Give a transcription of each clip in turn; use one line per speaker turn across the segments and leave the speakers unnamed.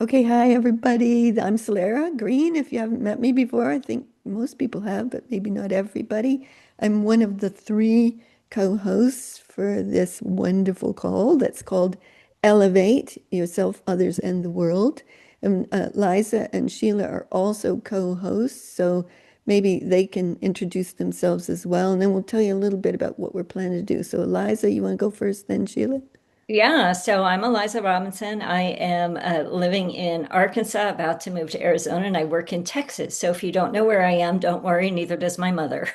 Okay, hi everybody. I'm Solera Green. If you haven't met me before, I think most people have, but maybe not everybody. I'm one of the three co-hosts for this wonderful call that's called Elevate Yourself, Others, and the World. And Liza and Sheila are also co-hosts, so maybe they can introduce themselves as well, and then we'll tell you a little bit about what we're planning to do. So, Liza, you want to go first, then Sheila?
Yeah, so I'm Eliza Robinson. I am living in Arkansas, about to move to Arizona, and I work in Texas. So if you don't know where I am, don't worry, neither does my mother.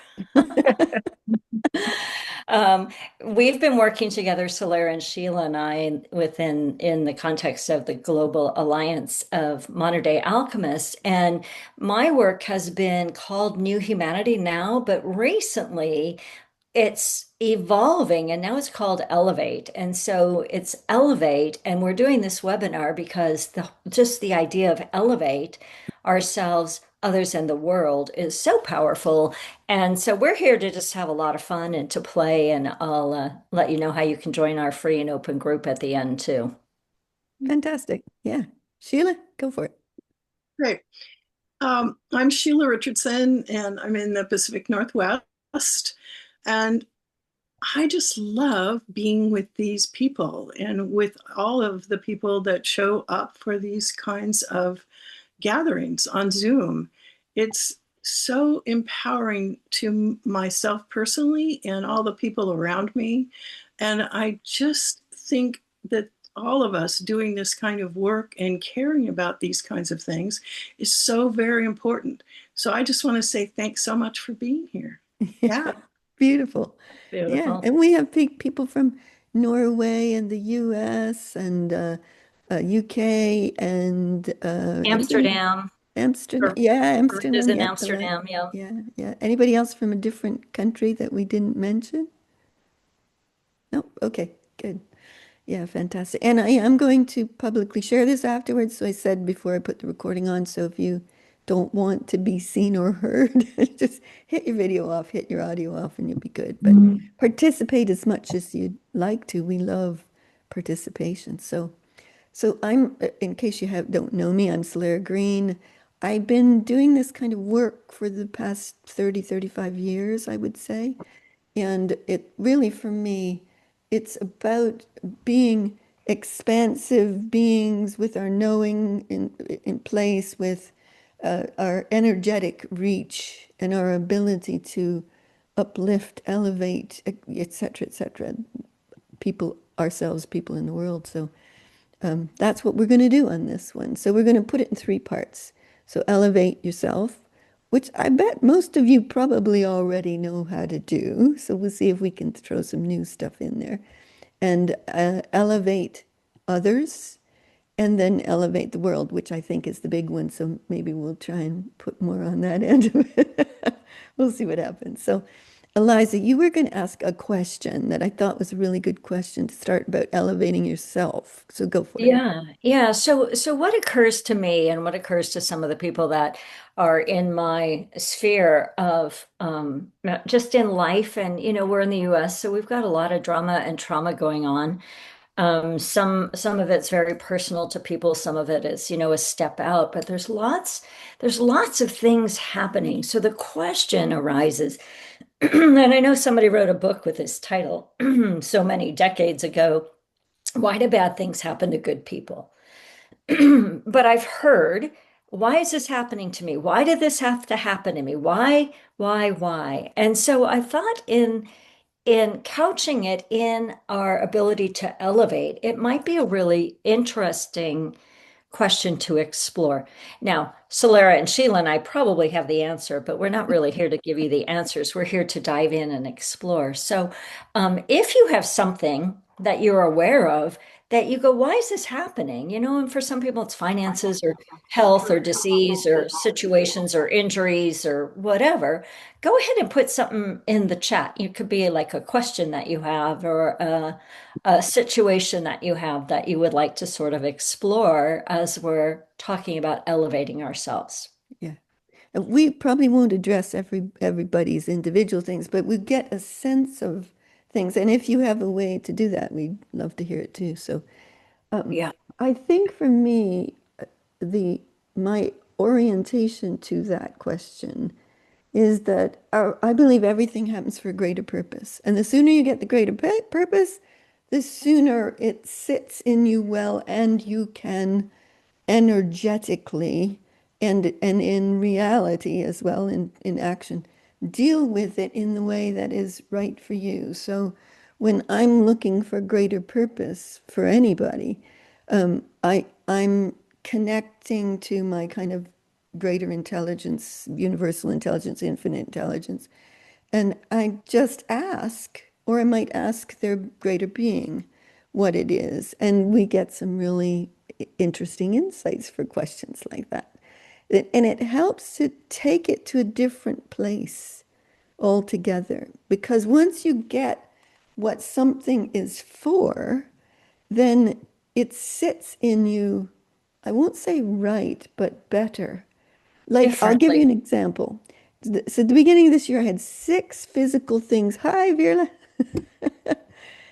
Um, we've been working together, Solara and Sheila and I, within in the context of the Global Alliance of Modern Day Alchemists. And my work has been called New Humanity now, but recently it's evolving and now it's called Elevate. And so it's Elevate, and we're doing this webinar because just the idea of elevate ourselves, others, and the world is so powerful. And so we're here to just have a lot of fun and to play, and I'll let you know how you can join our free and open group at the end too.
Fantastic. Yeah. Sheila, go for it.
Great. I'm Sheila Richardson, and I'm in the Pacific Northwest. And I just love being with these people and with all of the people that show up for these kinds of gatherings on Zoom. It's so empowering to myself personally and all the people around me. And I just think that all of us doing this kind of work and caring about these kinds of things is so very important. So I just want to say thanks so much for being here. Yeah.
Beautiful. Yeah.
Beautiful.
And we have people from Norway and the US and UK and anybody
Amsterdam.
Amsterdam.
Perth
Yeah,
Perth is
Amsterdam.
in
Yeah, the last.
Amsterdam. Yeah.
Yeah, yeah. Anybody else from a different country that we didn't mention? No. Okay, good. Yeah, fantastic. And I am going to publicly share this afterwards. So I said before I put the recording on. So if you don't want to be seen or heard, just hit your video off, hit your audio off, and you'll be good. But participate as much as you'd like to. We love participation. So I'm, in case you don't know me, I'm Solera Green. I've been doing this kind of work for the past 30, 35 years, I would say. And it really, for me, it's about being expansive beings with our knowing in place, with our energetic reach and our ability to uplift, elevate, et cetera, people, ourselves, people in the world. So that's what we're going to do on this one. So we're going to put it in three parts. So elevate yourself, which I bet most of you probably already know how to do. So we'll see if we can throw some new stuff in there. And elevate others, and then elevate the world, which I think is the big one. So maybe we'll try and put more on that end of it. We'll see what happens. So, Eliza, you were going to ask a question that I thought was a really good question to start about elevating yourself. So go for it.
Yeah, yeah. So what occurs to me and what occurs to some of the people that are in my sphere of just in life, and we're in the US, so we've got a lot of drama and trauma going on. Some of it's very personal to people, some of it is, a step out, but there's lots of things happening. So the question arises, and I know somebody wrote a book with this title so many decades ago. Why do bad things happen to good people? But I've heard, why is this happening to me? Why did this have to happen to me? Why? And so I thought in couching it in our ability to elevate, it might be a really interesting question to explore. Now, Solera and Sheila and I probably have the answer, but we're not really here to give you the answers. We're here to dive in and explore. So, if you have something that you're aware of that you go, why is this happening? And for some people, it's finances or health or disease or situations or injuries or whatever. Go ahead and put something in the chat. It could be like a question that you have or a situation that you have that you would like to sort of explore as we're talking about elevating ourselves.
Yeah. And we probably won't address everybody's individual things, but we get a sense of things. And if you have a way to do that, we'd love to hear it too. So um,
Yeah.
I think for me, the my orientation to that question is that I believe everything happens for a greater purpose. And the sooner you get the greater purpose, the sooner it sits in you well and you can energetically and in reality as well, in action, deal with it in the way that is right for you. So when I'm looking for greater purpose for anybody, I'm connecting to my kind of greater intelligence, universal intelligence, infinite intelligence. And I just ask, or I might ask their greater being what it is. And we get some really interesting insights for questions like that. And it helps to take it to a different place altogether. Because once you get what something is for, then it sits in you, I won't say right, but better. Like, I'll give you
differently.
an example. So at the beginning of this year, I had six physical things. Hi, Virla.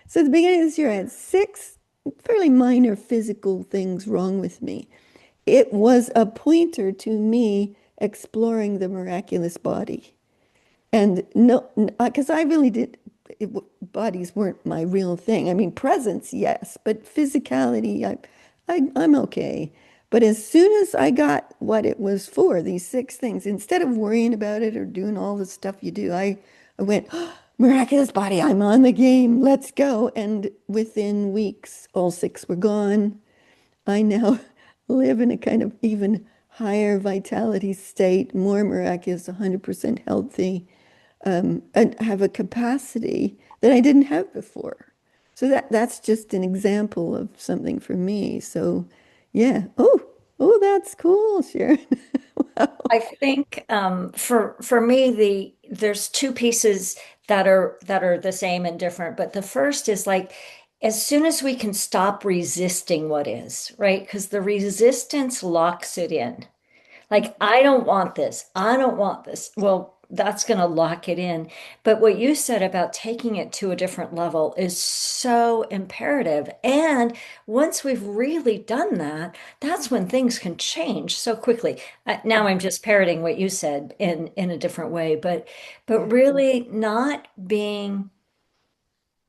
So at the beginning of this year, I had six fairly minor physical things wrong with me. It was a pointer to me exploring the miraculous body. And no, because I really did, bodies weren't my real thing. I mean, presence, yes, but physicality, I'm okay. But as soon as I got what it was for, these six things, instead of worrying about it or doing all the stuff you do, I went, "Oh, miraculous body, I'm on the game, let's go." And within weeks, all six were gone. I now live in a kind of even higher vitality state, more miraculous, 100% healthy, and have a capacity that I didn't have before. So that's just an example of something for me. So yeah. Oh, that's cool, Sharon. Wow.
I think for me there's two pieces that are the same and different, but the first is like as soon as we can stop resisting what is, right? Because the resistance locks it in. Like, I don't want this. I don't want this. Well, that's going to lock it in. But what you said about taking it to a different level is so imperative. And once we've really done that, that's when things can change so quickly. Now I'm just parroting what you said in a different way, but
Yeah.
really not being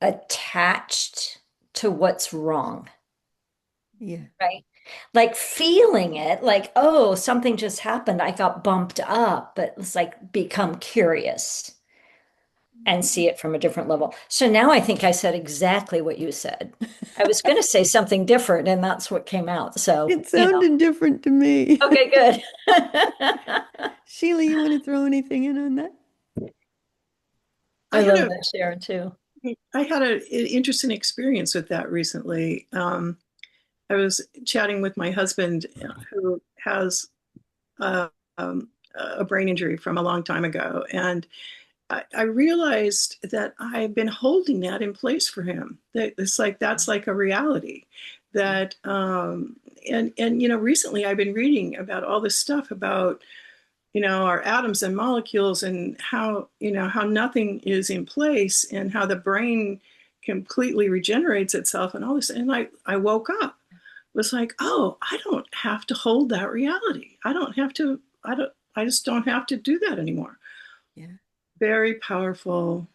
attached to what's wrong.
Yeah.
Right. Like feeling it, like, oh, something just happened. I got bumped up, but it's like become curious and see it from a different level. So now I think I said exactly what you said. I was going to say something different, and that's what came out. So,
It sounded different to me.
okay, good.
Sheila, you want to throw anything in on that?
I
I
had
love
a
that, Sharon, too.
an interesting experience with that recently. I was chatting with my husband, who has uh, a brain injury from a long time ago, and I realized that I've been holding that in place for him. That it's like that's like a reality. That and recently I've been reading about all this stuff about our atoms and molecules and how how nothing is in place and how the brain completely regenerates itself and all this. And I woke up, was like, oh, I don't have to hold that reality. I don't have to. I just don't have to do that anymore.
Yeah.
Very powerful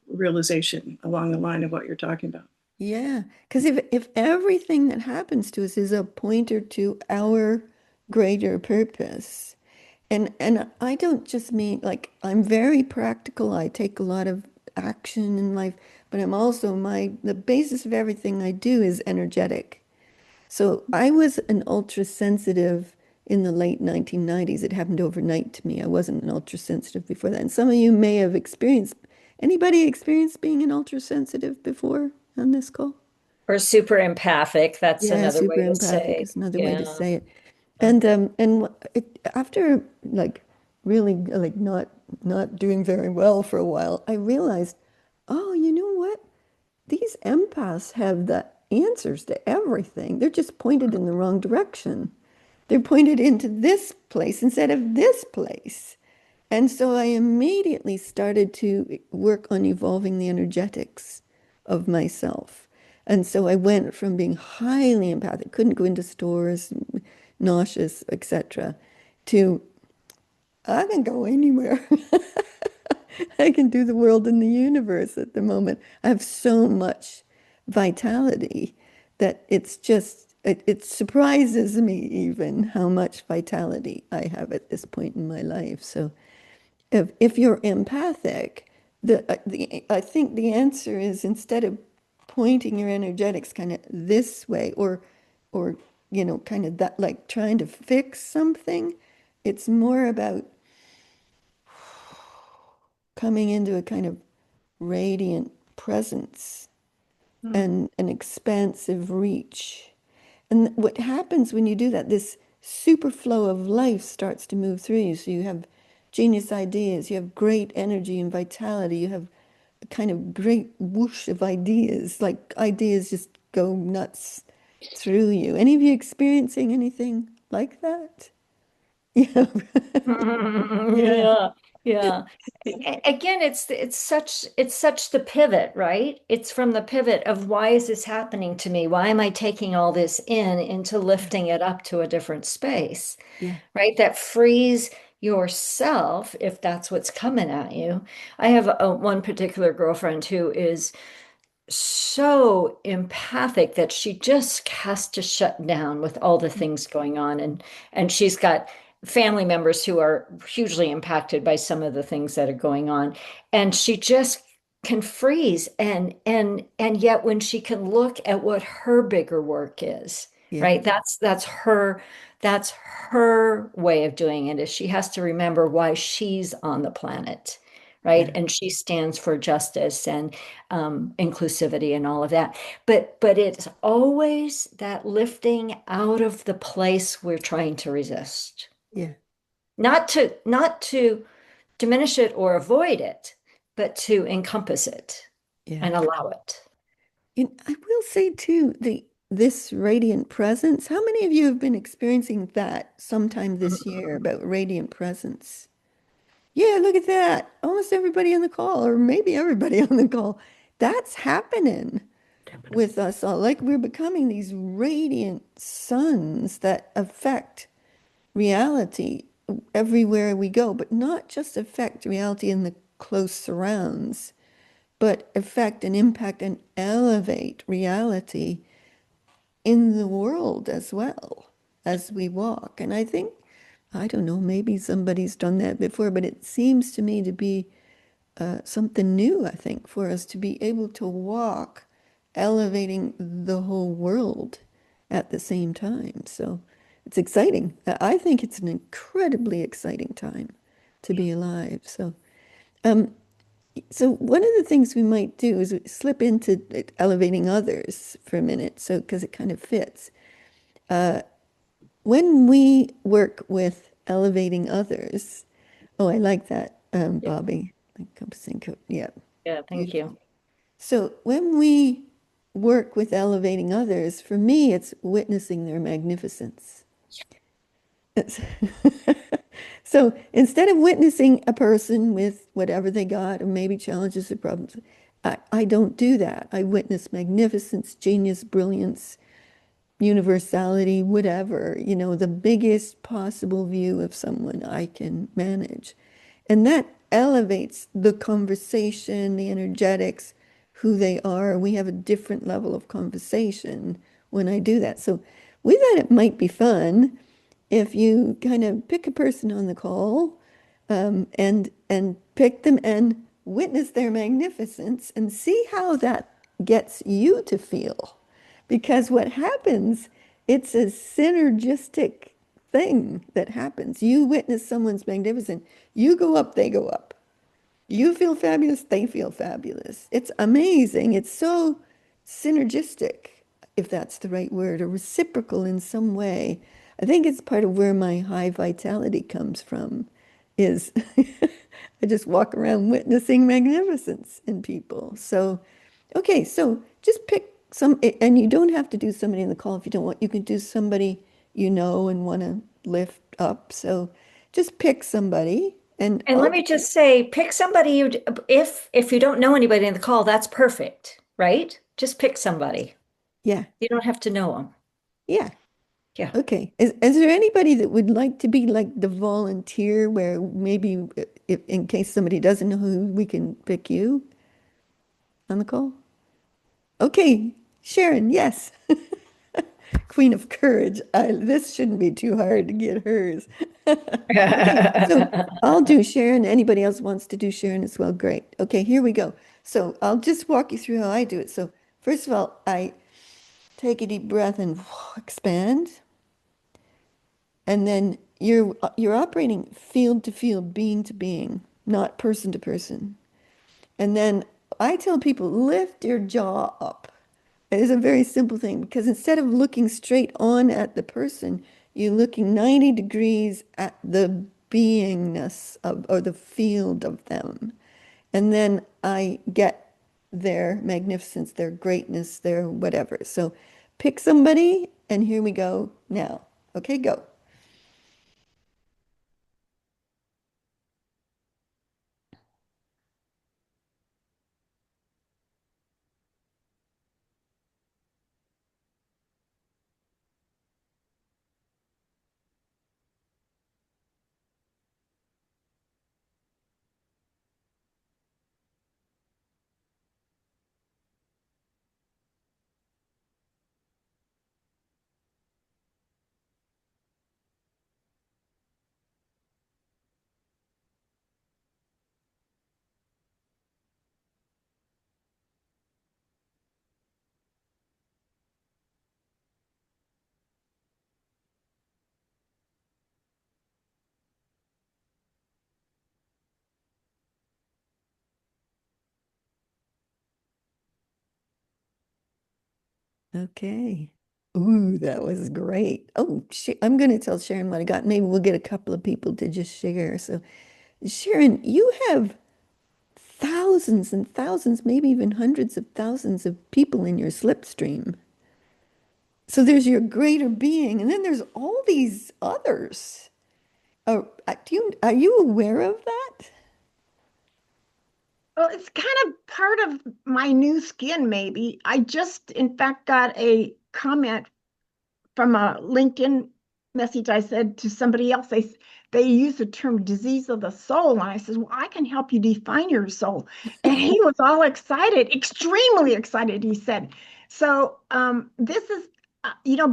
realization along the line of what you're talking about.
Yeah, because if everything that happens to us is a pointer to our greater purpose, and I don't just mean like I'm very practical. I take a lot of action in life, but I'm also the basis of everything I do is energetic. So I was an ultra sensitive in the late 1990s. It happened overnight to me. I wasn't an ultra sensitive before that. And some of you may have experienced, anybody experienced being an ultra sensitive before on this call?
Or super empathic. That's
Yeah,
another
super
way to
empathic
say,
is another way to
yeah.
say it. And after like really like not doing very well for a while, I realized, oh, you know what? These empaths have the answers to everything. They're just pointed in the wrong direction. They're pointed into this place instead of this place. And so I immediately started to work on evolving the energetics of myself. And so I went from being highly empathic, couldn't go into stores, nauseous, etc., to I can go anywhere. I can do the world and the universe at the moment. I have so much vitality that it's just, it surprises me even how much vitality I have at this point in my life. So if you're empathic, I think the answer is instead of pointing your energetics kind of this way or, kind of that, like trying to fix something, it's more about coming into a kind of radiant presence
Mm.
and an expansive reach. And what happens when you do that, this super flow of life starts to move through you. So you have genius ideas, you have great energy and vitality, you have a kind of great whoosh of ideas, like ideas just go nuts through you. Any of you experiencing anything like that? Yeah. Yeah.
Yeah, yeah. Again, it's such the pivot, right? It's from the pivot of why is this happening to me? Why am I taking all this in into
Yeah.
lifting it up to a different space,
Yeah.
right? That frees yourself if that's what's coming at you. I have one particular girlfriend who is so empathic that she just has to shut down with all the things going on, and she's got family members who are hugely impacted by some of the things that are going on, and she just can freeze, and yet when she can look at what her bigger work is,
Yeah.
right, that's her way of doing it, is she has to remember why she's on the planet, right,
Yeah.
and she stands for justice and inclusivity and all of that. But it's always that lifting out of the place we're trying to resist.
Yeah.
Not to diminish it or avoid it, but to encompass it
Yeah.
and allow it.
And I will say too, the this radiant presence, how many of you have been experiencing that sometime this year about radiant presence? Yeah, look at that. Almost everybody on the call, or maybe everybody on the call. That's happening with us all. Like we're becoming these radiant suns that affect reality everywhere we go, but not just affect reality in the close surrounds, but affect and impact and elevate reality in the world as well as we walk. And I think, I don't know, maybe somebody's done that before, but it seems to me to be something new, I think, for us to be able to walk, elevating the whole world at the same time. So it's exciting. I think it's an incredibly exciting time to be alive. So one of the things we might do is slip into elevating others for a minute, so because it kind of fits. When we work with elevating others, oh, I like that,
Yeah,
Bobby. Encompassing, yeah,
yeah, thank
beautiful.
you.
So when we work with elevating others, for me, it's witnessing their magnificence. It's- So instead of witnessing a person with whatever they got, or maybe challenges or problems, I don't do that. I witness magnificence, genius, brilliance, universality, whatever, the biggest possible view of someone I can manage. And that elevates the conversation, the energetics, who they are. We have a different level of conversation when I do that. So we thought it might be fun if you kind of pick a person on the call, and pick them and witness their magnificence and see how that gets you to feel. Because what happens, it's a synergistic thing that happens. You witness someone's magnificent, you go up, they go up. You feel fabulous, they feel fabulous. It's amazing. It's so synergistic, if that's the right word, or reciprocal in some way. I think it's part of where my high vitality comes from, is I just walk around witnessing magnificence in people. So, okay, so just pick some, and you don't have to do somebody in the call if you don't want. You can do somebody you know and want to lift up. So just pick somebody, and
And let
I'll,
me just say, pick somebody if you don't know anybody in the call, that's perfect, right? Just pick somebody.
yeah.
You don't have to know them.
Yeah.
Yeah.
Okay. Is there anybody that would like to be like the volunteer where maybe if, in case somebody doesn't know who, we can pick you on the call? Okay. Sharon, yes. Queen of Courage. This shouldn't be too hard to get hers. Okay, so I'll do Sharon. Anybody else wants to do Sharon as well? Great. Okay, here we go. So I'll just walk you through how I do it. So first of all, I take a deep breath and expand, and then you're operating field to field, being to being, not person to person. And then I tell people, lift your jaw up. It is a very simple thing because instead of looking straight on at the person, you're looking 90 degrees at the beingness of or the field of them. And then I get their magnificence, their greatness, their whatever. So pick somebody, and here we go now. Okay, go. Okay. Ooh, that was great. Oh, I'm going to tell Sharon what I got. Maybe we'll get a couple of people to just share. So, Sharon, you have thousands and thousands, maybe even hundreds of thousands of people in your slipstream. So there's your greater being, and then there's all these others. Oh, are you aware of that?
Well, it's kind of part of my new skin, maybe. I just, in fact, got a comment from a LinkedIn message I said to somebody else. They use the term disease of the soul. And I said, well, I can help you define your soul. And he was all excited, extremely excited, he said. So this is,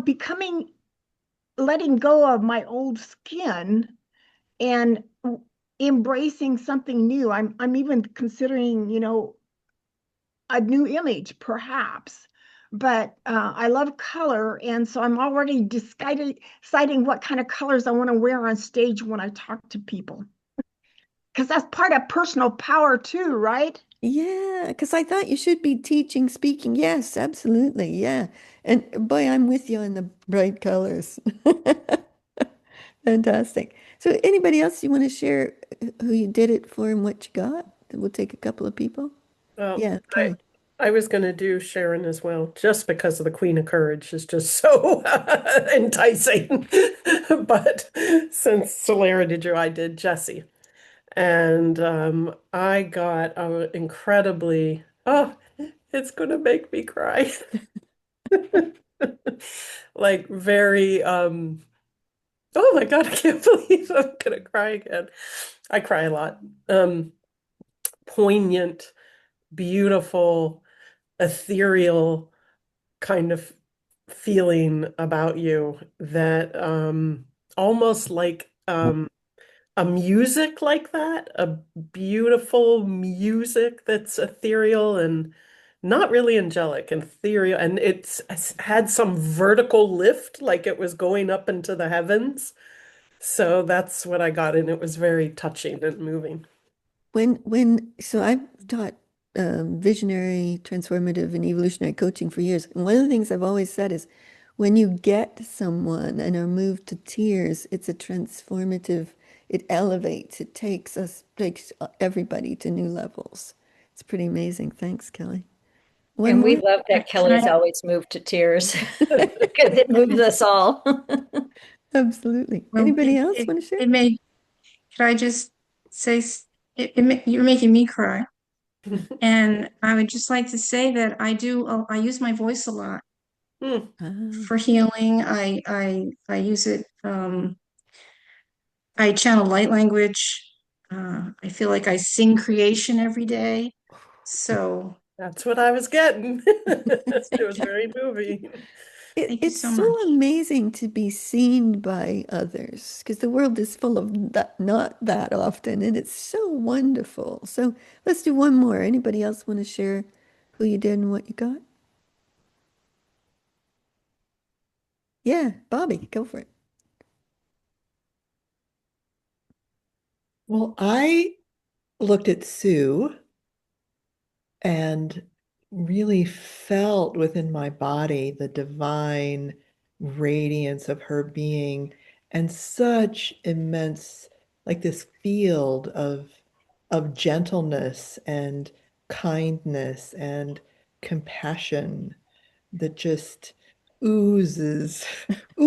becoming, letting go of my old skin and embracing something new. I'm even considering, a new image, perhaps. But I love color, and so I'm already deciding what kind of colors I want to wear on stage when I talk to people, because that's part of personal power too, right?
Yeah, because I thought you should be teaching, speaking. Yes, absolutely. Yeah. And boy, I'm with you on the bright colors. Fantastic. So anybody else you want to share who you did it for and what you got? We'll take a couple of people.
Well,
Yeah, Kelly.
I was going to do Sharon as well, just because of the Queen of Courage is just so enticing. But since Solara did you, I did Jesse. And I got incredibly, oh, it's going to make me cry. Like very, oh my God, I can't believe I'm going to cry again. I cry a lot. Um, Poignant, beautiful, ethereal kind of feeling about you that almost like a music like that, a beautiful music that's ethereal and not really angelic and ethereal, and it's had some vertical lift, like it was going up into the heavens. So that's what I got, and it was very touching and moving.
So I've taught visionary, transformative, and evolutionary coaching for years. And one of the things I've always said is when you get someone and are moved to tears, it's a transformative, it elevates, takes everybody to new levels. It's pretty amazing. Thanks, Kelly. One
And we
more?
love that
Can
Kelly's
I,
always moved to tears because it moves us all.
Absolutely.
Well,
Anybody else want to share?
it may, could I just say, you're making me cry. And I would just like to say that I use my voice a lot.
Mm,
Ah,
for healing. I use it. I channel light language. I feel like I sing creation every day. So
that's what I was getting. It was very moving.
thank you
it's
so
so
much.
amazing to be seen by others because the world is full of that, not that often, and it's so wonderful. So let's do one more. Anybody else want to share who you did and what you got? Yeah, Bobby, go for it.
Well, I looked at Sue and really felt within my body the divine radiance of her being and such immense, like this field of gentleness and kindness and compassion that just oozes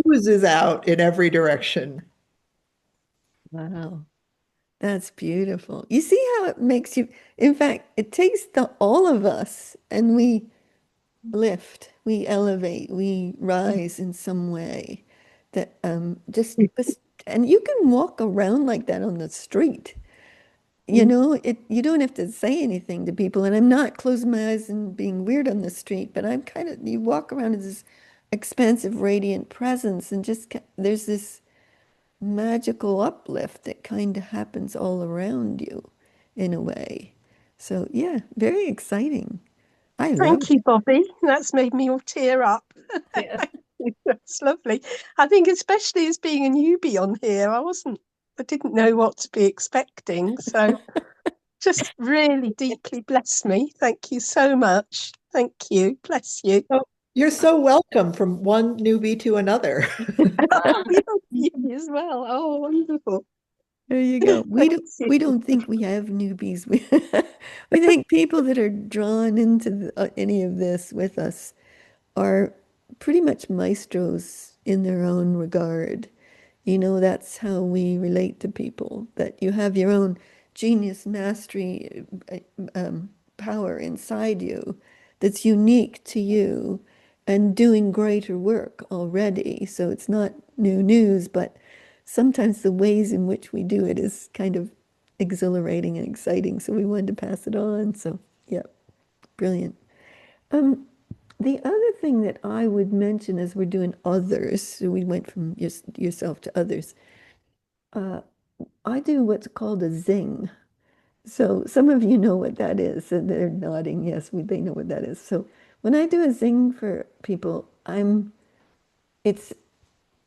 oozes out in every direction.
Wow. That's beautiful. You see how it makes you, in fact, it takes all of us and we lift, we elevate, we rise in some way that and you can walk around like that on the street. You know, you don't have to say anything to people. And I'm not closing my eyes and being weird on the street, but I'm kind of, you walk around as this expansive, radiant presence and there's this magical uplift that kind of happens all around you in a way. So yeah, very exciting. I love
Thank you, Bobby. That's made me all tear up.
Yeah.
Thank you. That's lovely. I think especially as being a newbie on here, I didn't know what to be expecting. So just really deeply blessed me. Thank you so much. Thank you. Bless you.
Oh, you're so welcome from one newbie to another.
Oh, yeah, you as well. Oh, wonderful.
There you go.
Thank
We
you.
don't think we have newbies. We think people that are drawn into any of this with us are pretty much maestros in their own regard. You know, that's how we relate to people, that you have your own genius, mastery, power inside you that's unique to you and doing greater work already. So it's not new news, but sometimes the ways in which we do it is kind of exhilarating and exciting. So we wanted to pass it on. So, yeah, brilliant. Um, the other thing that I would mention as we're doing others, so we went from yourself to others, uh, I do what's called a zing. So some of you know what that is. And they're nodding. Yes, they know what that is. So when I do a zing for people, it's,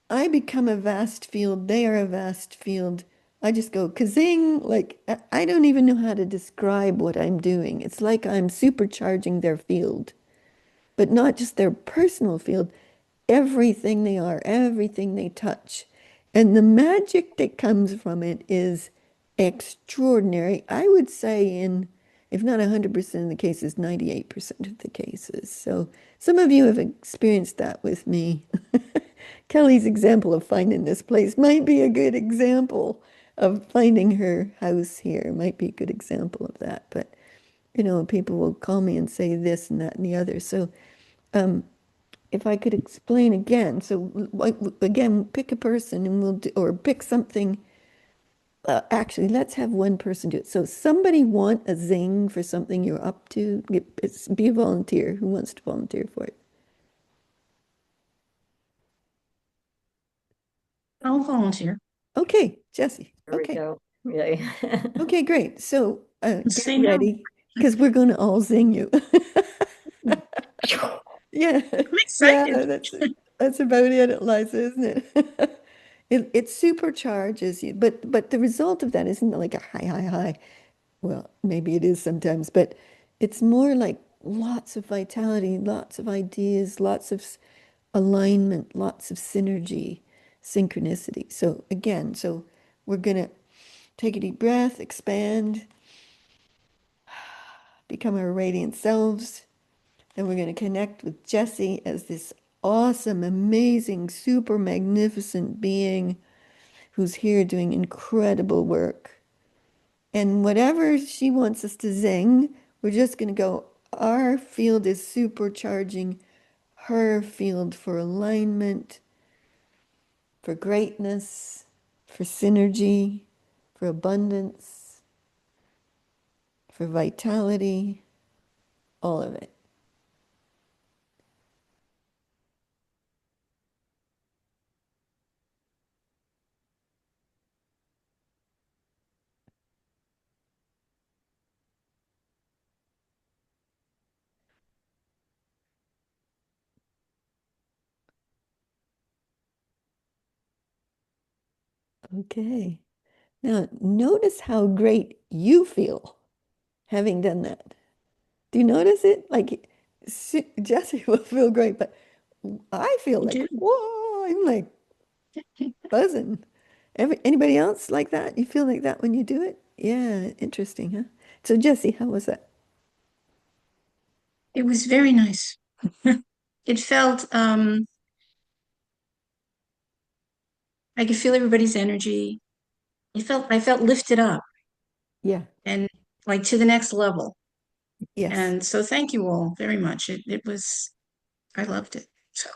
I become a vast field. They are a vast field. I just go kazing. Like I don't even know how to describe what I'm doing. It's like I'm supercharging their field, but not just their personal field, everything they are, everything they touch. And the magic that comes from it is extraordinary. I would say in, if not 100% of the cases, 98% of the cases. So some of you have experienced that with me. Kelly's example of finding this place might be a good example of finding her house here, might be a good example of that. But, you know, people will call me and say this and that and the other. So if I could explain again, so again, pick a person and we'll do, or pick something. Actually, let's have one person do it. So somebody want a zing for something you're up to? Be a volunteer. Who wants to volunteer for it?
I'll volunteer.
Okay, Jesse.
There we
Okay.
go. Yeah.
Okay, great. So get
Say no.
ready because we're going to all zing you. Yeah,
I'm
yeah,
excited.
that's about it, Liza, isn't it? It supercharges you, but the result of that isn't like a high, high, high. Well, maybe it is sometimes, but it's more like lots of vitality, lots of ideas, lots of alignment, lots of synergy, synchronicity. So again, so we're gonna take a deep breath, expand, become our radiant selves. Then we're going to connect with Jessie as this awesome, amazing, super magnificent being who's here doing incredible work. And whatever she wants us to zing, we're just going to go, our field is supercharging her field for alignment, for greatness, for synergy, for abundance, for vitality, all of it. Okay. Now, notice how great you feel having done that. Do you notice it? Like Jesse will feel great, but I feel
I
like,
do.
whoa, I'm like buzzing. Anybody else like that? You feel like that when you do it? Yeah, interesting, huh? So Jesse, how was that?
It was very nice. It felt I could feel everybody's energy. I felt lifted up
Yeah,
and like to the next level.
yes.
And so thank you all very much. It was I loved it. So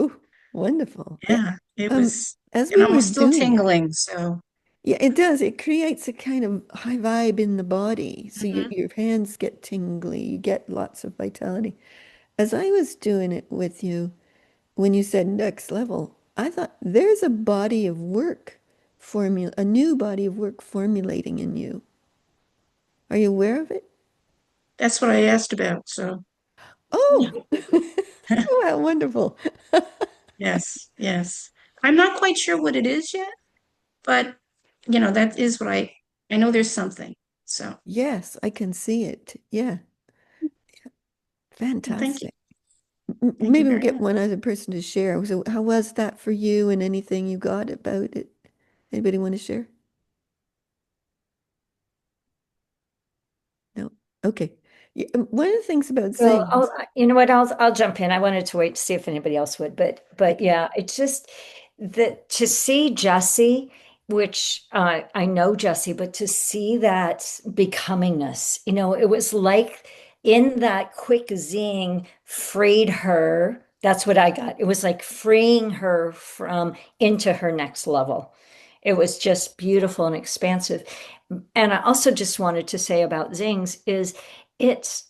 Ooh, wonderful. Yeah.
yeah, it was
As
and
we
I'm
were
still
doing it,
tingling. So
yeah, it does. It creates a kind of high vibe in the body. So
mhm.
your hands get tingly, you get lots of vitality. As I was doing it with you, when you said next level, I thought there's a body of work a new body of work formulating in you. Are you aware of it?
That's what I asked about. So yeah.
Oh, oh, how wonderful.
Yes, yes. I'm not quite sure what it is yet, but that is what I know there's something. So
Yes, I can see it. Yeah,
thank you.
fantastic.
Thank you
Maybe we'll
very
get
much.
one other person to share. So, how was that for you and anything you got about it? Anybody want to share? No. Okay. Yeah, one of the things about
Well,
zings,
you know what? I'll jump in. I wanted to wait to see if anybody else would, but
okay.
yeah, it's just that to see Jesse, which I know Jesse, but to see that becomingness, it was like in that quick zing freed her. That's what I got. It was like freeing her from into her next level. It was just beautiful and expansive. And I also just wanted to say about zings is it's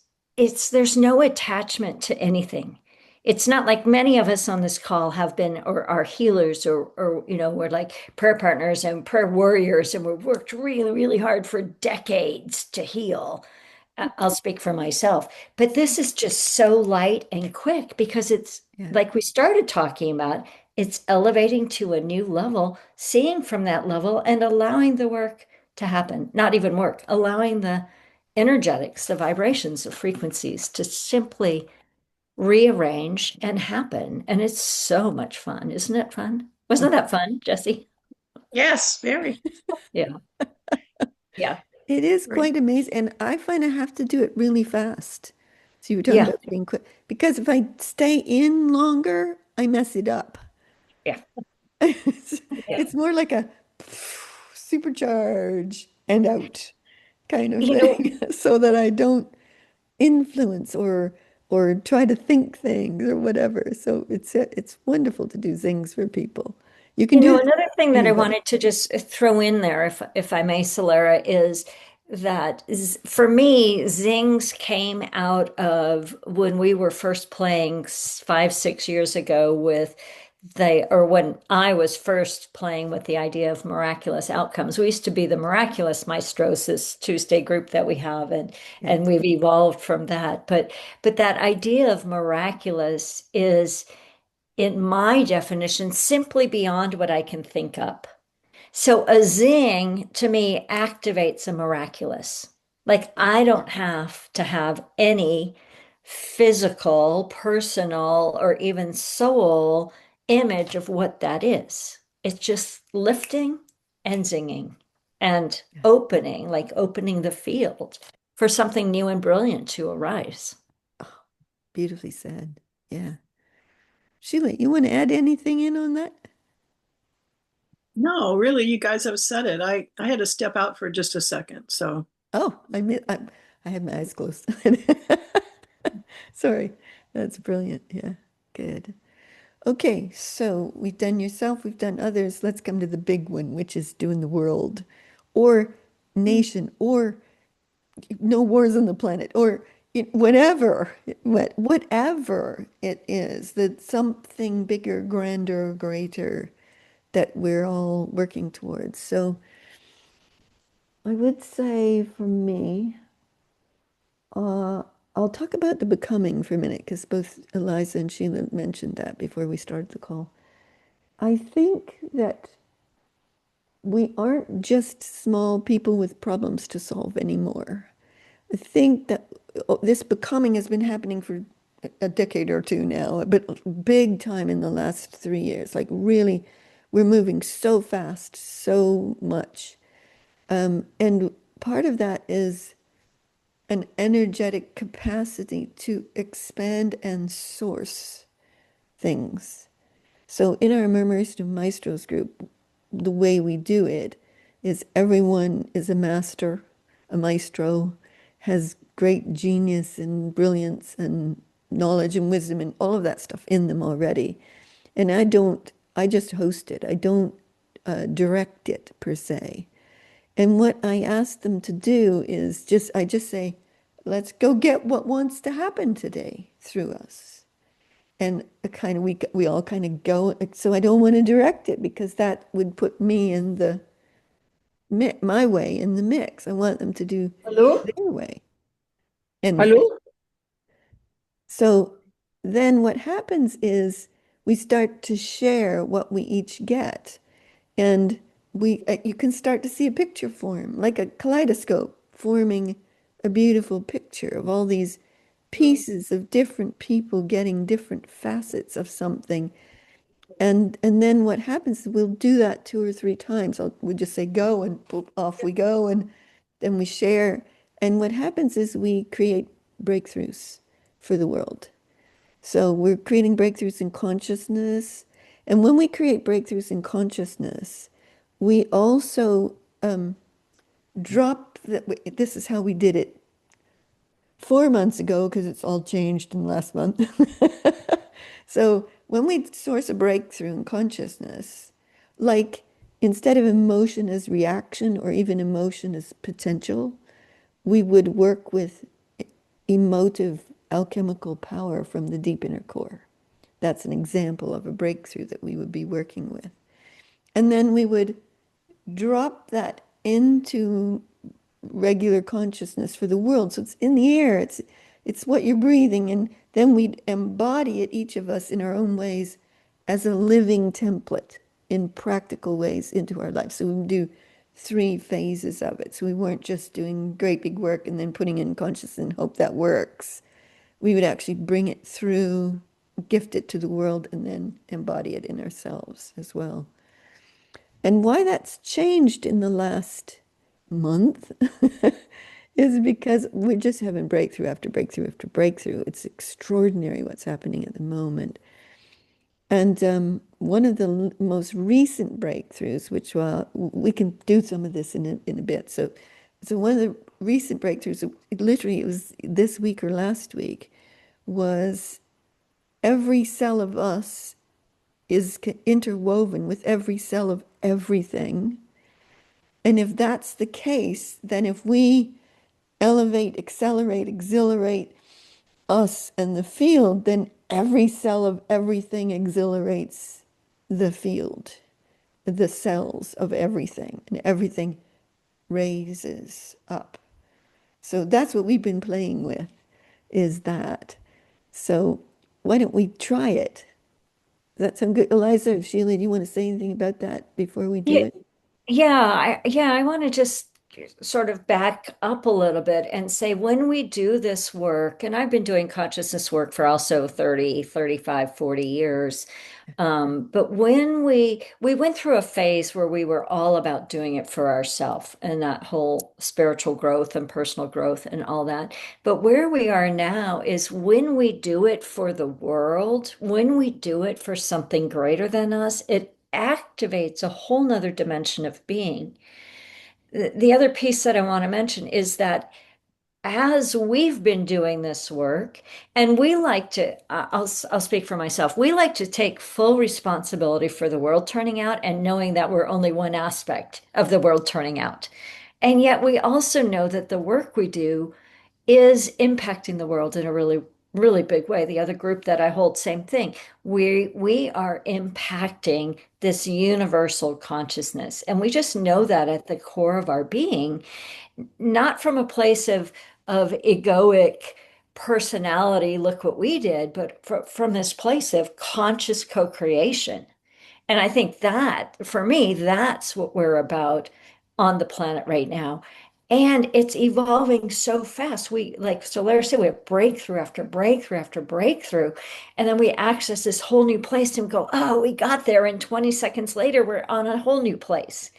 there's no attachment to anything. It's not like many of us on this call have been or are healers or we're like prayer partners and prayer warriors and we've worked really, really hard for decades to heal. I'll speak for myself, but this is just so light and quick because it's
Yeah.
like we started talking about, it's elevating to a new level, seeing from that level and allowing the work to happen, not even work, allowing the energetics, the vibrations, the frequencies to simply rearrange and happen. And it's so much fun. Isn't it fun? Wasn't that fun, Jesse?
Yes, very,
Yeah. Yeah.
It is
very.
quite amazing. And I find I have to do it really fast. So you were talking
Yeah.
about being quick. Because if I stay in longer, I mess it up.
Yeah.
It's,
Yeah.
it's more like a supercharge and out kind of
You know,
thing, so that I don't influence or try to think things or whatever. So it's wonderful to do things for people. You can do that
Another thing
for
that I
anybody.
wanted to just throw in there, if I may, Solara, is that for me, zings came out of when we were first playing 5, 6 years ago with or when I was first playing with the idea of miraculous outcomes. We used to be the Miraculous Maestros, this Tuesday group that we have, and
Yeah.
and we've evolved from that. But that idea of miraculous is in my definition, simply beyond what I can think up. So a zing to me activates a miraculous. Like
Yeah.
I don't have to have any physical, personal, or even soul image of what that is. It's just lifting and zinging and
Yeah.
opening, like opening the field for something new and brilliant to arise.
Oh, beautifully said. Yeah. Sheila, you want to add anything in on that?
No, really, you guys have said it. I had to step out for just a second. So
Oh, I had my eyes closed. Sorry. That's brilliant. Yeah. good. Okay, so we've done yourself, we've done others. Let's come to the big one, which is doing the world or nation or no wars on the planet or whatever, whatever it is, that something bigger, grander, greater that we're all working towards. So I would say for me, uh, I'll talk about the becoming for a minute because both Eliza and Sheila mentioned that before we started the call. I think that we aren't just small people with problems to solve anymore. I think that this becoming has been happening for a decade or two now, but big time in the last 3 years. Like really, we're moving so fast, so much. And part of that is an energetic capacity to expand and source things. So in our Murmurs to Maestros group, the way we do it is everyone is a master, a maestro, has great genius and brilliance and knowledge and wisdom and all of that stuff in them already. And I just host it. I don't direct it per se. And what I ask them to do is I just say, let's go get what wants to happen today through us. And we all kind of go. So I don't want to direct it because that would put me in my way in the mix. I want them to do
Hello?
their way. And
Hello?
so then what happens is we start to share what we each get. And you can start to see a picture form, like a kaleidoscope forming a beautiful picture of all these pieces of different people getting different facets of something. And then what happens is we'll do that 2 or 3 times. We just say go and boop, off we go and then we share. And what happens is we create breakthroughs for the world. So we're creating breakthroughs in consciousness. And when we create breakthroughs in consciousness, we also drop that. This is how we did it 4 months ago, because it's all changed in the last month. So when we source a breakthrough in consciousness, like instead of emotion as reaction or even emotion as potential, we would work with emotive alchemical power from the deep inner core. That's an example of a breakthrough that we would be working with. And then we would drop that into regular consciousness for the world. So it's in the air, it's what you're breathing, and then we'd embody it, each of us in our own ways, as a living template in practical ways into our life. So we would do 3 phases of it. So we weren't just doing great big work and then putting in consciousness and hope that works. We would actually bring it through, gift it to the world, and then embody it in ourselves as well. And why that's changed in the last month is because we're just having breakthrough after breakthrough after breakthrough. It's extraordinary what's happening at the moment. And one of the most recent breakthroughs, which we can do some of this in a bit. So one of the recent breakthroughs, it was this week or last week, was every cell of us is interwoven with every cell of everything. And if that's the case, then if we elevate, accelerate, exhilarate us and the field, then every cell of everything exhilarates the field, the cells of everything, and everything raises up. So that's what we've been playing with, is that. So why don't we try it? Does that sound good? Eliza or Sheila, do you want to say anything about that before we do
Yeah,
it?
I want to just sort of back up a little bit and say when we do this work, and I've been doing consciousness work for also 30, 35, 40 years. But when we went through a phase where we were all about doing it for ourselves and that whole spiritual growth and personal growth and all that. But where we are now is when we do it for the world, when we do it for something greater than us, it activates a whole nother dimension of being. The other piece that I want to mention is that as we've been doing this work, and we like to, I'll speak for myself, we like to take full responsibility for the world turning out and knowing that we're only one aspect of the world turning out. And yet we also know that the work we do is impacting the world in a really, really big way. The other group that I hold, same thing. We are impacting this universal consciousness. And we just know that at the core of our being, not from a place of egoic personality, look what we did, but from this place of conscious co-creation. And I think that, for me, that's what we're about on the planet right now. And it's evolving so fast. We, like Solaire said, we have breakthrough after breakthrough after breakthrough. And then we access this whole new place and go, oh, we got there. And 20 seconds later, we're on a whole new place.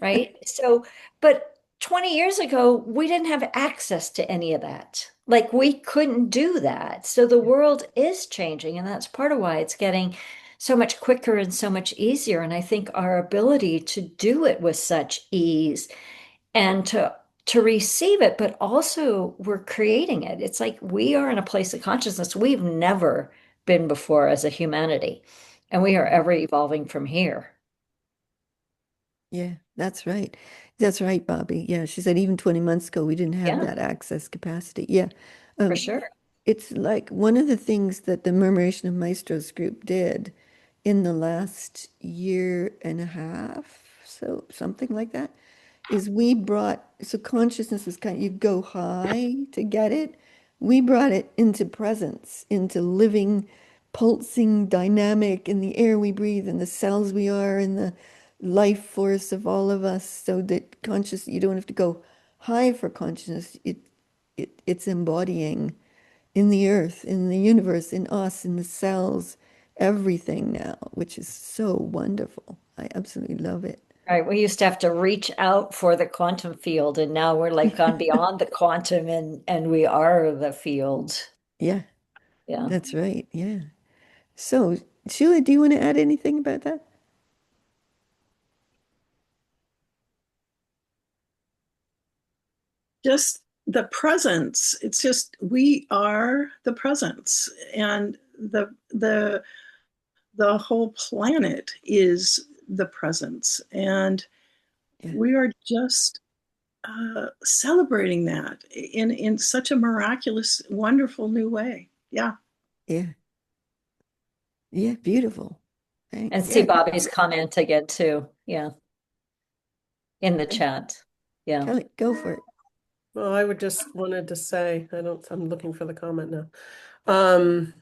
Right. So, but 20 years ago, we didn't have access to any of that. Like we couldn't do that. So the world is changing. And that's part of why it's getting so much quicker and so much easier. And I think our ability to do it with such ease and to receive it, but also we're creating it. It's like we are in a place of consciousness we've never been before as a humanity. And we are ever evolving from here.
Yeah, that's right. That's right, Bobby. Yeah, she said even 20 months ago we didn't have
Yeah,
that access capacity. Yeah.
for
Um,
sure.
it's like one of the things that the Murmuration of Maestros group did in the last year and a half, so something like that, is we brought, so consciousness was kind of, you go high to get it. We brought it into presence, into living, pulsing, dynamic in the air we breathe, in the cells we are, in the life force of all of us, so that conscious, you don't have to go high for consciousness. It's embodying in the earth, in the universe, in us, in the cells, everything now, which is so wonderful. I absolutely love it.
Right. We used to have to reach out for the quantum field, and now we're like gone beyond the quantum and we are the field.
Yeah,
Yeah.
that's right. Yeah. So, Sheila, do you want to add anything about that?
Just the presence. It's just we are the presence, and the whole planet is the presence, and
Yeah,
we are just celebrating that in such a miraculous, wonderful new way. Yeah.
yeah, yeah, beautiful.
And
Thanks.
see
Yeah,
Bobby's comment again too. Yeah. In the
yeah.
chat. Yeah.
Kelly, go for it.
Well, I would just wanted to say, I'm looking for the comment now. Um,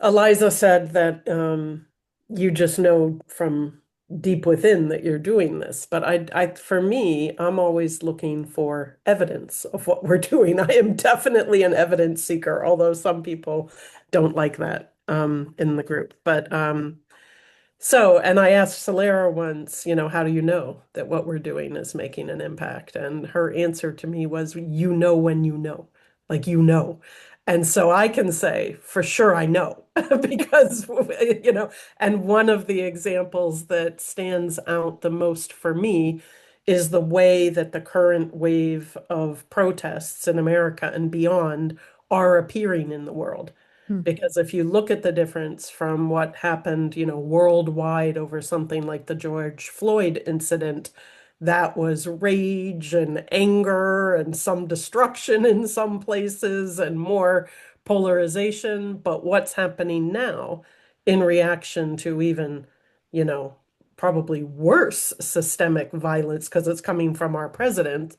Eliza said that you just know from deep within that you're doing this. But for me, I'm always looking for evidence of what we're doing. I am definitely an evidence seeker, although some people don't like that in the group. But so, and I asked Solera once, how do you know that what we're doing is making an impact? And her answer to me was, you know when you know, like you know. And so I can say, for sure, I know because, and one of the examples that stands out the most for me is the way that the current wave of protests in America and beyond are appearing in the world.
Hmm.
Because if you look at the difference from what happened, worldwide over something like the George Floyd incident, that was rage and anger and some destruction in some places and more polarization. But what's happening now in reaction to even, you know, probably worse systemic violence because it's coming from our president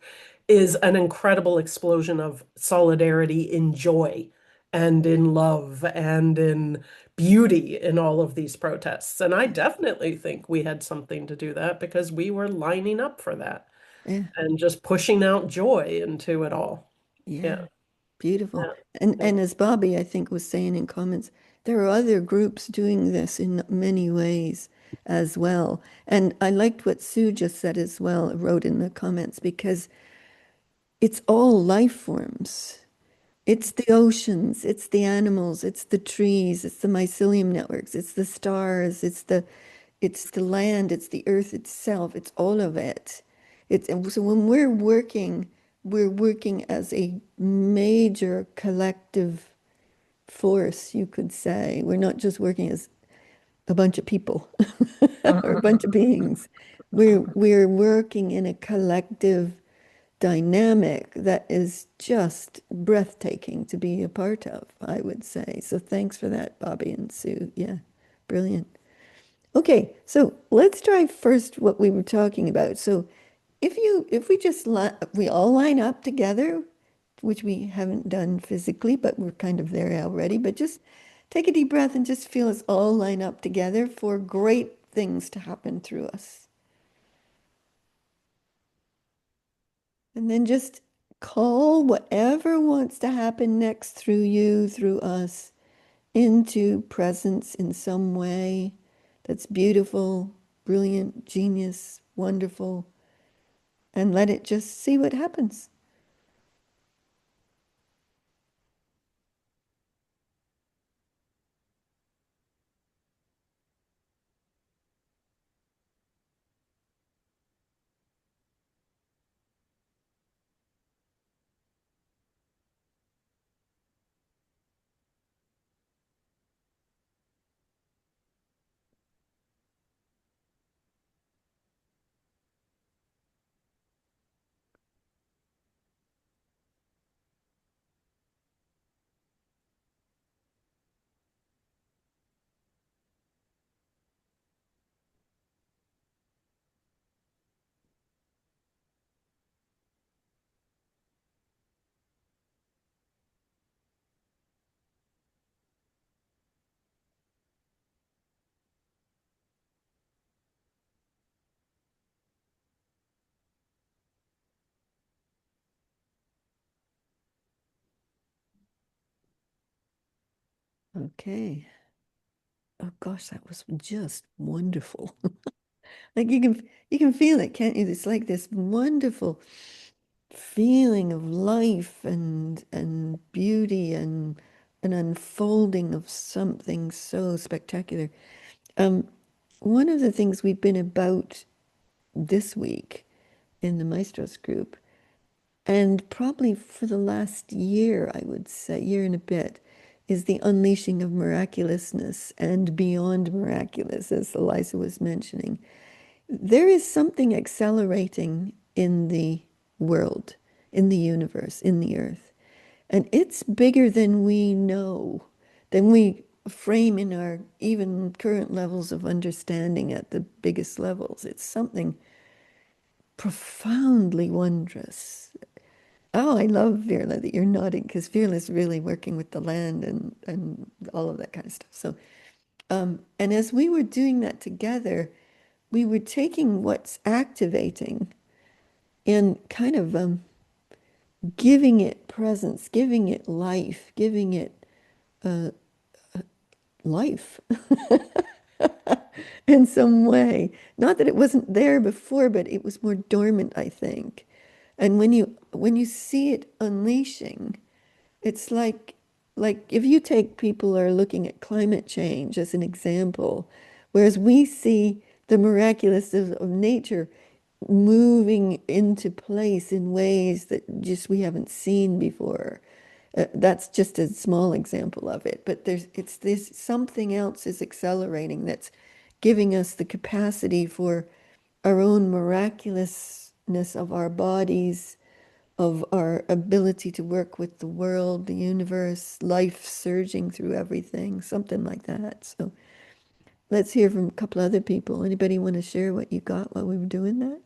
is an incredible explosion of solidarity in joy and in love and in beauty in all of these protests. And I definitely think we had something to do that because we were lining up for that
Yeah,
and just pushing out joy into it all.
yeah,
Yeah,
beautiful.
yeah,
And
yeah.
as Bobby, I think, was saying in comments, there are other groups doing this in many ways as well. And I liked what Sue just said as well, wrote in the comments, because it's all life forms. It's the oceans, it's the animals, it's the trees, it's the mycelium networks, it's the stars, it's the land, it's the earth itself, it's all of it. It's and so when we're working we're working as a major collective force, you could say. We're not just working as a bunch of people or a bunch of beings. We're working in a collective dynamic that is just breathtaking to be a part of, I would say. So thanks for that, Bobby and Sue. Yeah, brilliant. Okay, so let's try first what we were talking about. So if we just we all line up together, which we haven't done physically, but we're kind of there already, but just take a deep breath and just feel us all line up together for great things to happen through us. And then just call whatever wants to happen next through you, through us, into presence in some way that's beautiful, brilliant, genius, wonderful, and let it just see what happens. Okay. Oh gosh, that was just wonderful. Like you can feel it, can't you? It's like this wonderful feeling of life and beauty and an unfolding of something so spectacular. Um, one of the things we've been about this week in the Maestros group, and probably for the last year, I would say, year and a bit, is the unleashing of miraculousness and beyond miraculous, as Eliza was mentioning. There is something accelerating in the world, in the universe, in the earth. And it's bigger than we know, than we frame in our even current levels of understanding at the biggest levels. It's something profoundly wondrous. Oh, I love Virla that you're nodding because Virla's really working with the land and all of that kind of stuff. So, and as we were doing that together, we were taking what's activating and kind of giving it presence, giving it life, giving it life in some way. Not that it wasn't there before, but it was more dormant, I think. And when you see it unleashing, it's like if you take people are looking at climate change as an example, whereas we see the miraculous of nature moving into place in ways that just we haven't seen before. That's just a small example of it, but it's this something else is accelerating that's giving us the capacity for our own miraculousness of our bodies, of our ability to work with the world, the universe, life surging through everything, something like that. So let's hear from a couple other people. Anybody want to share what you got while we were doing that?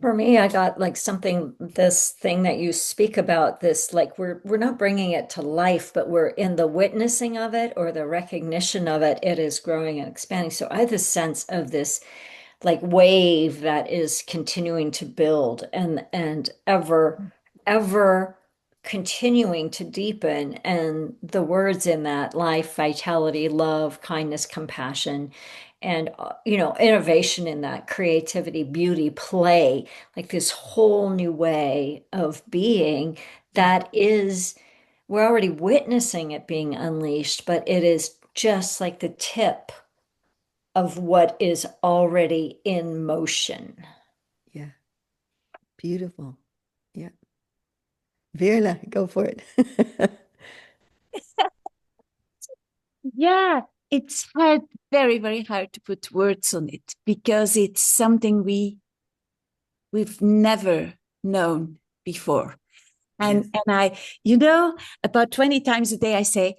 For me, I got like something, this thing that you speak about, this like we're not bringing it to life, but we're in the witnessing of it or the recognition of it. It is growing and expanding. So I have this sense of this like wave that is continuing to build and ever continuing to deepen. And the words in that life, vitality, love, kindness, compassion, and innovation in that, creativity, beauty, play, like this whole new way of being that is, we're already witnessing it being unleashed, but it is just like the tip of what is already in motion.
Yeah, beautiful. Virla, go for it.
Yeah, it's hard, very, very hard to put words on it because it's something we've never known before.
Yes.
And I, you know, about 20 times a day I say,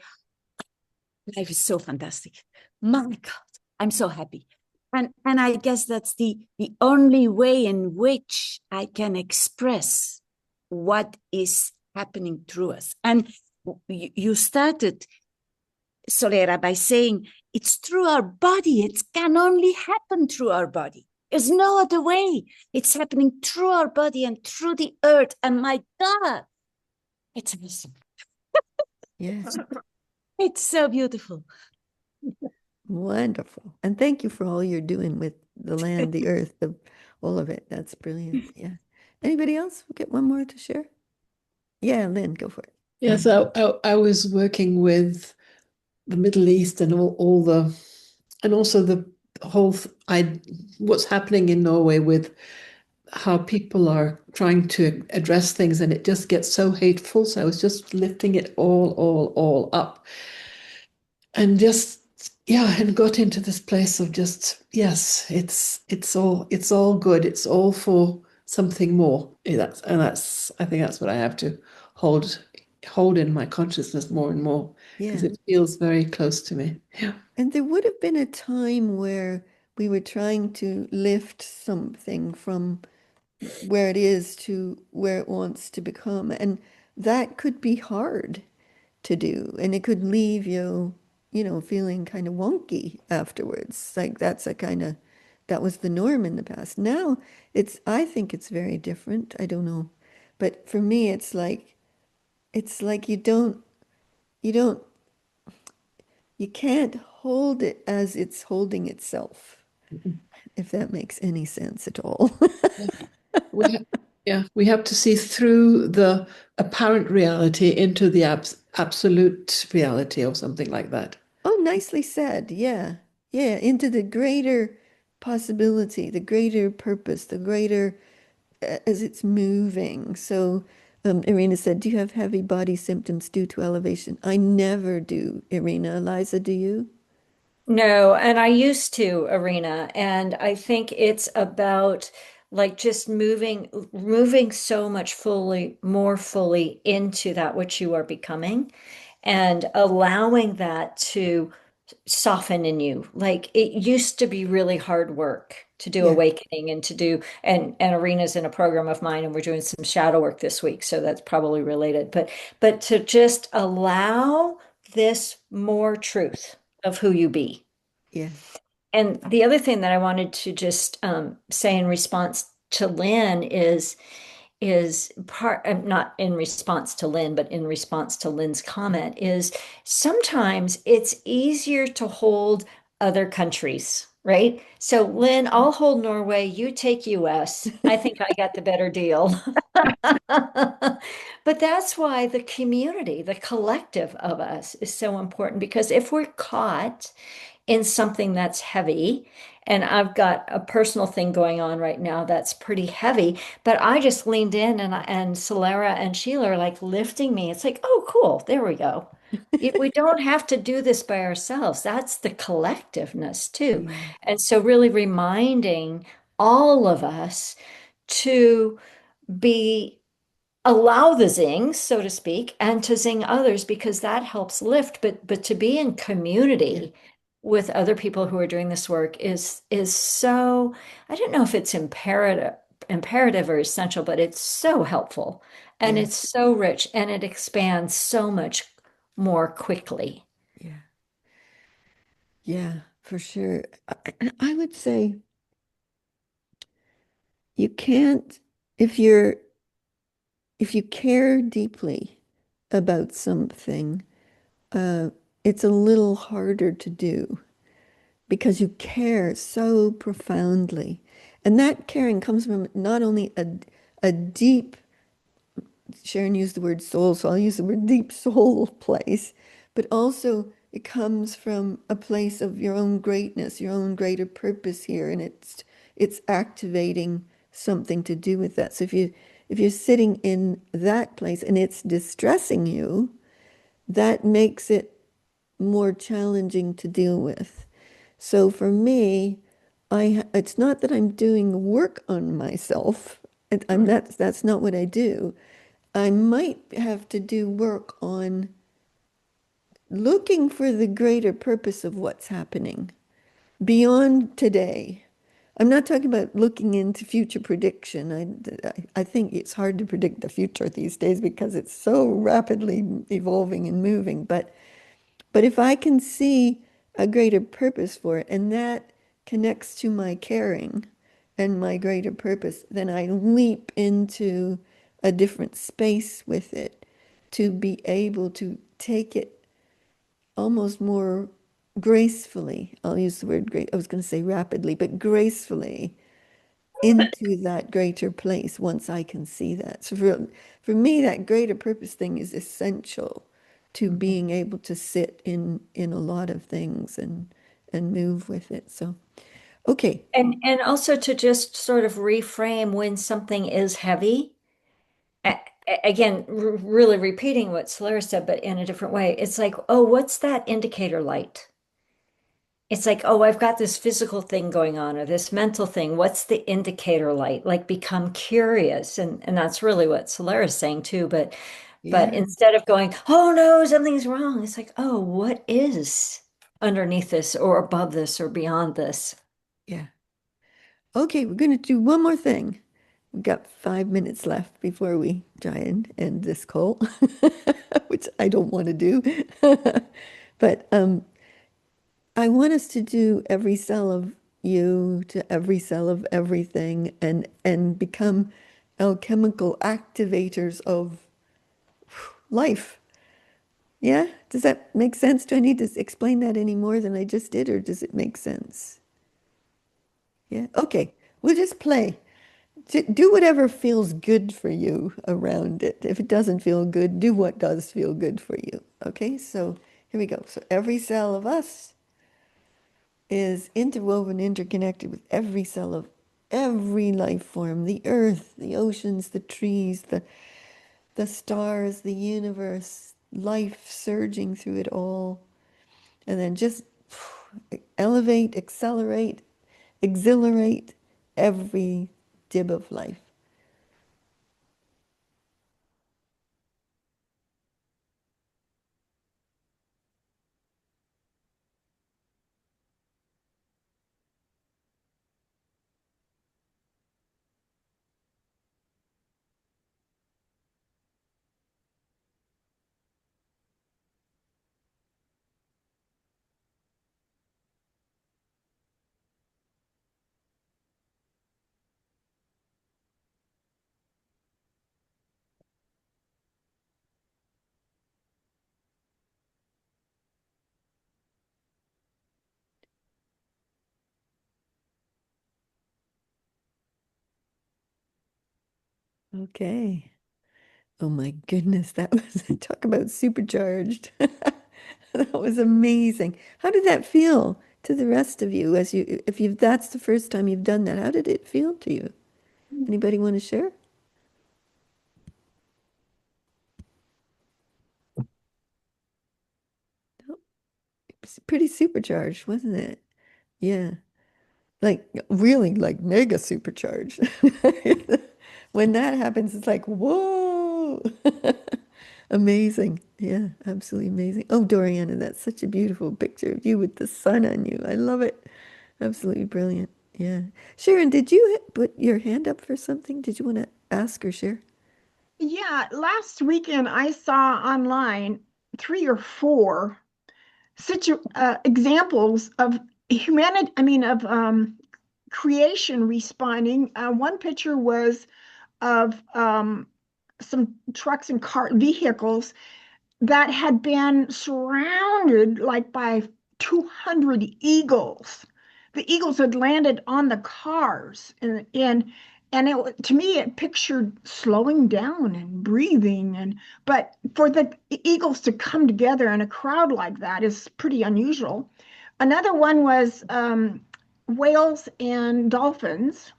life is so fantastic. My God, I'm so happy. And I guess that's the only way in which I can express what is happening through us. And you started, Solera, by saying it's through our body. It can only happen through our body. There's no other way. It's happening through our body and through the earth. And my God, it's awesome.
Yeah.
It's so beautiful.
Wonderful. And thank you for all you're doing with the land, the earth, all of it. That's brilliant. Yeah. Anybody else? We'll get one more to share. Yeah, Lynn, go for it.
Yes, I was working with the Middle East and all the, and also the whole, what's happening in Norway with how people are trying to address things, and it just gets so hateful. So I was just lifting it all up, and just and got into this place of just yes, it's all good. It's all for something more. That's I think that's what I have to hold in my consciousness more and more because
Yeah.
it feels very close to me. Yeah.
And there would have been a time where we were trying to lift something from where it is to where it wants to become. And that could be hard to do. And it could leave you, feeling kind of wonky afterwards. Like that was the norm in the past. Now I think it's very different. I don't know. But for me, it's like you don't, you can't hold it as it's holding itself, if that makes any sense at all.
We we have to see through the apparent reality into the absolute reality or something like that.
Oh, nicely said. Yeah. Yeah. Into the greater possibility, the greater purpose, the greater as it's moving. So, Irina said, do you have heavy body symptoms due to elevation? I never do, Irina. Eliza, do you?
No, and I used to, Arena, and I think it's about like just moving so much more fully into that which you are becoming and allowing that to soften in you. Like it used to be really hard work to do
Yeah.
awakening and to do and Arena's in a program of mine and we're doing some shadow work this week, so that's probably related. But to just allow this more truth of who you be.
Yeah.
And the other thing that I wanted to just say in response to Lynn is part not in response to Lynn, but in response to Lynn's comment is sometimes it's easier to hold other countries, right? So Lynn, I'll hold Norway, you take US. I think I got the better deal. But that's why the community, the collective of us is so important because if we're caught in something that's heavy. And I've got a personal thing going on right now that's pretty heavy, but I just leaned in and Solera and Sheila are like lifting me. It's like, oh, cool. There we go. We don't have to do this by ourselves. That's the collectiveness too.
Yeah.
And so really reminding all of us to be allow the zings, so to speak, and to zing others because that helps lift. But to be in
Yeah.
community with other people who are doing this work is so, I don't know if it's imperative or essential, but it's so helpful and
Yeah.
it's so rich and it expands so much more quickly.
Yeah. Yeah, for sure. I would say you can't, if you're, if you care deeply about something, uh, it's a little harder to do because you care so profoundly. And that caring comes from not only a deep, Sharon used the word soul, so I'll use the word deep soul place, but also it comes from a place of your own greatness, your own greater purpose here, and it's activating something to do with that. So if you're sitting in that place and it's distressing you, that makes it more challenging to deal with. So for me, it's not that I'm doing work on myself. That's not what I do. I might have to do work on looking for the greater purpose of what's happening beyond today. I'm not talking about looking into future prediction. I think it's hard to predict the future these days because it's so rapidly evolving and moving. But if I can see a greater purpose for it, and that connects to my caring and my greater purpose, then I leap into a different space with it to be able to take it almost more gracefully. I'll use the word great. I was going to say rapidly, but gracefully into that greater place once I can see that. So for me, that greater purpose thing is essential to being able to sit in a lot of things and move with it. So, okay.
And also to just sort of reframe when something is heavy. A- Again, really repeating what Solaris said, but in a different way. It's like, oh, what's that indicator light? It's like, oh, I've got this physical thing going on or this mental thing. What's the indicator light? Like become curious. And that's really what Solaris is saying too. But
Yeah.
instead of going, oh no, something's wrong, it's like, oh, what is underneath this or above this or beyond this?
Yeah. Okay, we're going to do one more thing. We've got 5 minutes left before we try and end this call, which I don't want to do. But I want us to do every cell of you to every cell of everything and become alchemical activators of life. Yeah? Does that make sense? Do I need to explain that any more than I just did, or does it make sense? Yeah? Okay. We'll just play. Do whatever feels good for you around it. If it doesn't feel good, do what does feel good for you. Okay? So here we go. So every cell of us is interwoven, interconnected with every cell of every life form, the earth, the oceans, the trees, the stars, the universe, life surging through it all. And then just elevate, accelerate, exhilarate every dib of life. Okay. Oh my goodness, that was talk about supercharged. That was amazing. How did that feel to the rest of you as you if you that's the first time you've done that? How did it feel to you? Anybody want to share? No, it's pretty supercharged, wasn't it? Yeah. Like really like mega supercharged. When that happens, it's like, whoa. Amazing. Yeah, absolutely amazing. Oh, Doriana, that's such a beautiful picture of you with the sun on you. I love it. Absolutely brilliant. Yeah. Sharon, did you put your hand up for something? Did you want to ask or share?
Yeah, last weekend I saw online 3 or 4 examples of humanity, I mean, of creation responding. One picture was of some trucks and car vehicles that had been surrounded like by 200 eagles. The eagles had landed on the cars, and it to me it pictured slowing down and breathing, and but for the eagles to come together in a crowd like that is pretty unusual. Another one was whales and dolphins,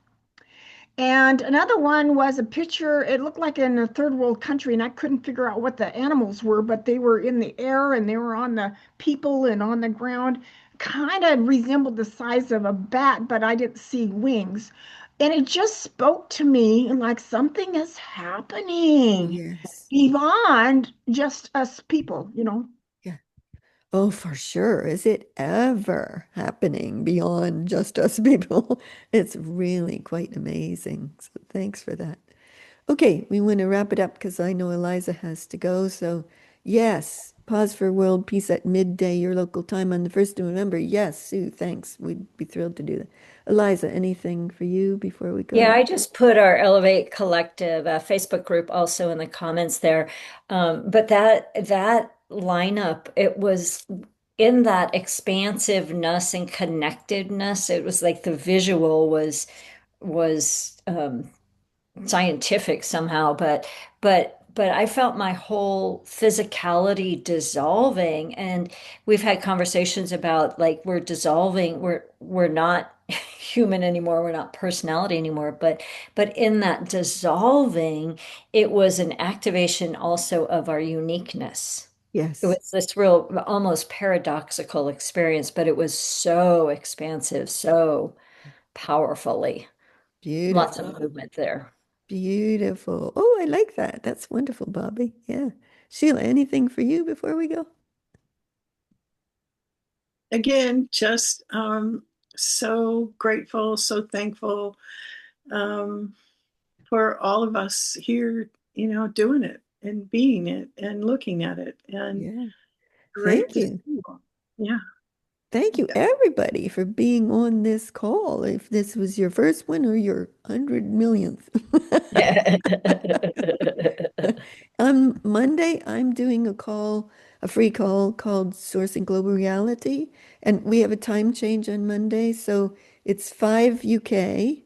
And another one was a picture, it looked like in a third world country, and I couldn't figure out what the animals were, but they were in the air and they were on the people and on the ground. Kind of resembled the size of a bat, but I didn't see wings. And it just spoke to me like something is happening
Yes.
beyond just us people, you know.
Yeah. Oh, for sure. Is it ever happening beyond just us people? It's really quite amazing. So thanks for that. Okay, we want to wrap it up because I know Eliza has to go. So, yes, pause for world peace at midday, your local time on the 1st of November. Yes, Sue, thanks. We'd be thrilled to do that. Eliza, anything for you before we
Yeah,
go?
I just put our Elevate Collective Facebook group also in the comments there. But that lineup, it was in that expansiveness and connectedness. It was like the visual was scientific somehow, but I felt my whole physicality dissolving. And we've had conversations about like we're dissolving, we're not human anymore, we're not personality anymore. But in that dissolving, it was an activation also of our uniqueness. It
Yes,
was this real almost paradoxical experience, but it was so expansive, so powerfully. Lots
beautiful.
of movement there.
Beautiful. Oh, I like that. That's wonderful, Bobby. Yeah. Sheila, anything for you before we go?
Again, just so grateful, so thankful um, for all of us here, doing it and being it and looking at it. And
Yeah.
great
Thank
to see
you.
you all. Yeah.
Thank you, everybody, for being on this call. If this was your first one or your 100 millionth. On Monday, I'm doing a free call called Sourcing Global Reality. And we have a time change on Monday. So it's 5 UK,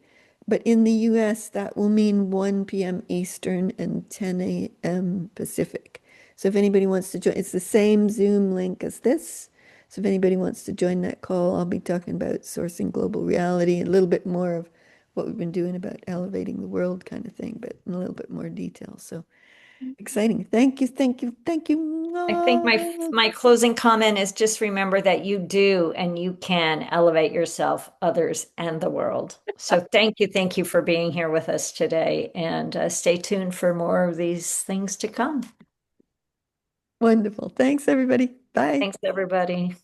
but in the US, that will mean 1 p.m. Eastern and 10 a.m. Pacific. So if anybody wants to join, it's the same Zoom link as this. So if anybody wants to join that call, I'll be talking about sourcing global reality, a little bit more of what we've been doing about elevating the world kind of thing, but in a little bit more detail. So exciting. Thank you, thank you, thank you.
I think my closing comment is just remember that you do and you can elevate yourself, others, and the world. So thank you for being here with us today, and stay tuned for more of these things to come.
Wonderful. Thanks, everybody. Bye.
Thanks, everybody.